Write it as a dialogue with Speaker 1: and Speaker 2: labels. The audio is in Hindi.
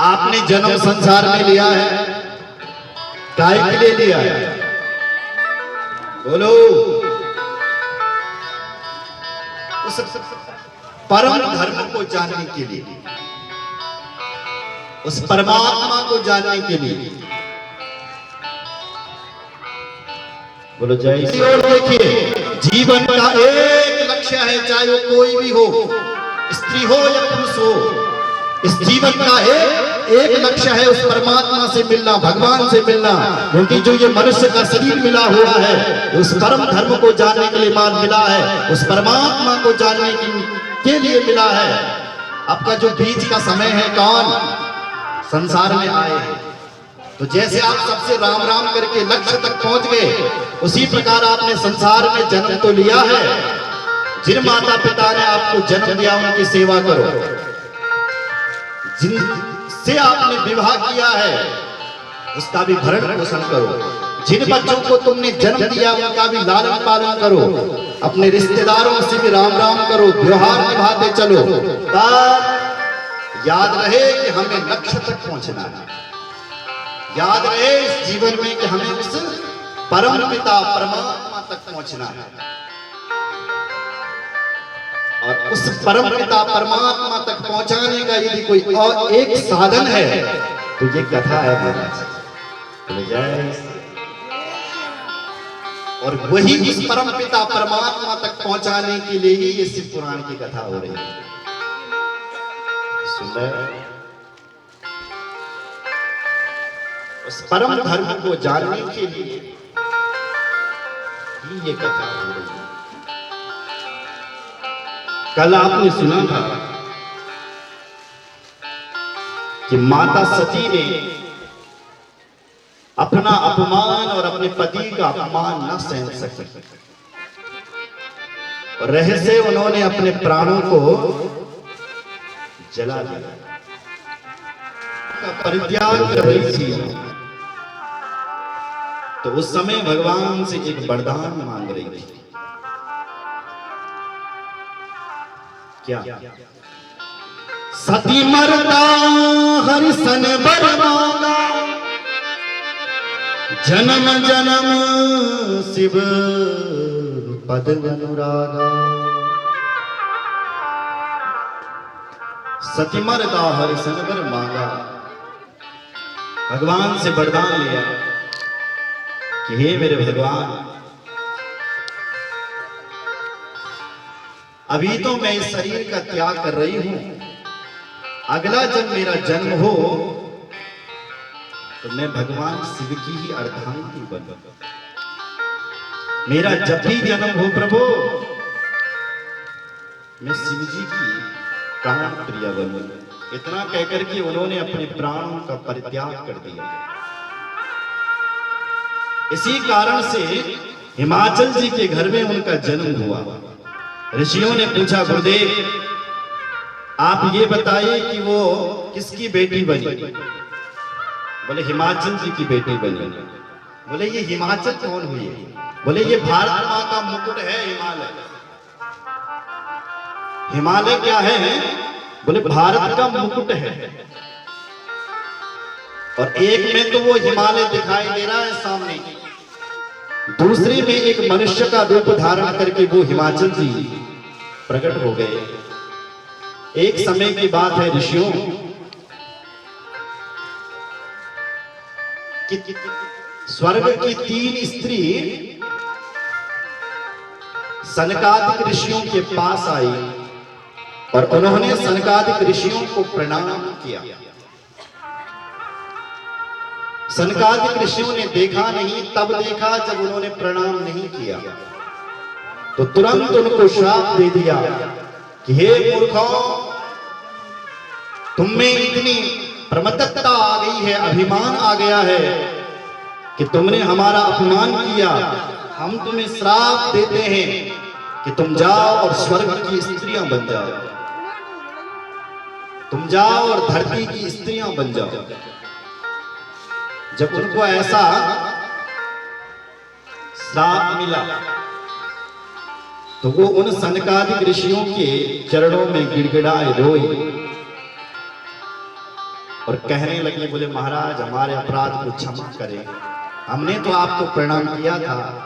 Speaker 1: आपने जन्म संसार में लिया है, काय के लिए लिया है? बोलो। उस परम धर्म को जानने के लिए, उस परमात्मा को जानने के लिए। बोलो जय श्री। और देखिए, जीवन का एक लक्ष्य है, चाहे वो कोई भी हो, स्त्री हो या पुरुष हो, इस जीवन का एक लक्ष्य है, उस परमात्मा से मिलना, भगवान से मिलना। क्योंकि जो ये मनुष्य का शरीर मिला हुआ है, उस परम धर्म को जानने के लिए मान मिला है, उस परमात्मा को जानने के लिए मिला है। आपका जो बीच का समय है, कौन संसार में आए हैं, तो जैसे आप सबसे राम राम करके लक्ष्य तक पहुंच गए, उसी प्रकार आपने संसार में जन्म तो लिया है। जिन माता पिता ने आपको जन्म दिया, उनकी सेवा करो। जिनसे आपने विवाह किया है, उसका भी भरण पोषण करो। जिन बच्चों को तुमने जन्म दिया, उनका भी लालन पालन करो। अपने रिश्तेदारों से भी राम राम करो, व्यवहार निभाते चलो। तब याद रहे कि हमें लक्ष्य तक पहुंचना है। याद रहे इस जीवन में कि हमें उस परम पिता परमात्मा तक पहुंचना है। और उस परम पिता परमात्मा तक पहुंचाने का यदि कोई और एक साधन है, तो ये कथा है महाराज। और वही इस परम पिता परमात्मा तक पहुंचाने के लिए ही ये शिव पुराण की कथा हो रही है। सुंदर, उस परम धर्म को जानने के लिए ही ये कथा हो रही है। कल आपने सुना था कि माता सती ने अपना अपमान और अपने पति का अपमान न सहन सकी, और रहस्य उन्होंने अपने प्राणों को जला दिया, परित्याग कर रही थी। तो उस समय भगवान से एक वरदान मांग रही थी। क्या? सती मरदा हरिसन बर मांगा, जन्म जन्म शिव पद अनुरागा। सती मरदा हरिसन बर मांगा, भगवान से वरदान लिया कि हे मेरे भगवान, अभी तो मैं इस शरीर का त्याग कर रही हूं, अगला जब मेरा जन्म हो तो मैं भगवान शिव की ही अर्धांगिनी बनूं। मेरा जब भी जन्म हो प्रभु, मैं शिव जी की प्राण प्रिया बनूं। इतना कहकर के उन्होंने अपने प्राणों का परित्याग कर दिया। इसी कारण से हिमाचल जी के घर में उनका जन्म हुआ। ऋषियों ने पूछा, गुरुदेव आप ये बताइए कि वो किसकी बेटी बनी? बोले हिमाचल जी की बेटी बनी। बोले ये हिमाचल कौन हुई है? बोले ये भारत माँ का मुकुट है, हिमालय। हिमालय क्या है? बोले भारत का मुकुट है। और एक में तो वो हिमालय दिखाई दे रहा है सामने, दूसरे में एक मनुष्य का रूप धारण करके वो हिमाचल जी प्रकट हो गए। एक समय की बात है ऋषियों कि स्वर्ग की 3 स्त्री सनकादिक ऋषियों के पास आई और उन्होंने सनकादिक ऋषियों को प्रणाम किया। सनकादिक ऋषियों ने देखा नहीं, तब देखा जब उन्होंने प्रणाम नहीं किया, तो तुरंत उनको श्राप दे दिया कि हे मूर्खों, तुम में इतनी प्रमत्तता आ गई है, अभिमान आ गया है कि तुमने हमारा अपमान किया। हम तुम्हें श्राप देते हैं कि तुम जाओ और स्वर्ग की स्त्रियां बन जाओ, तुम जाओ और धरती की स्त्रियां बन जाओ। जब उनको ऐसा श्राप मिला तो वो उन सनकादिक ऋषियों के चरणों में गिड़गिड़ाए, रोए और कहने लगी, बोले महाराज हमारे अपराध को क्षमा करें, हमने तो आपको प्रणाम किया था,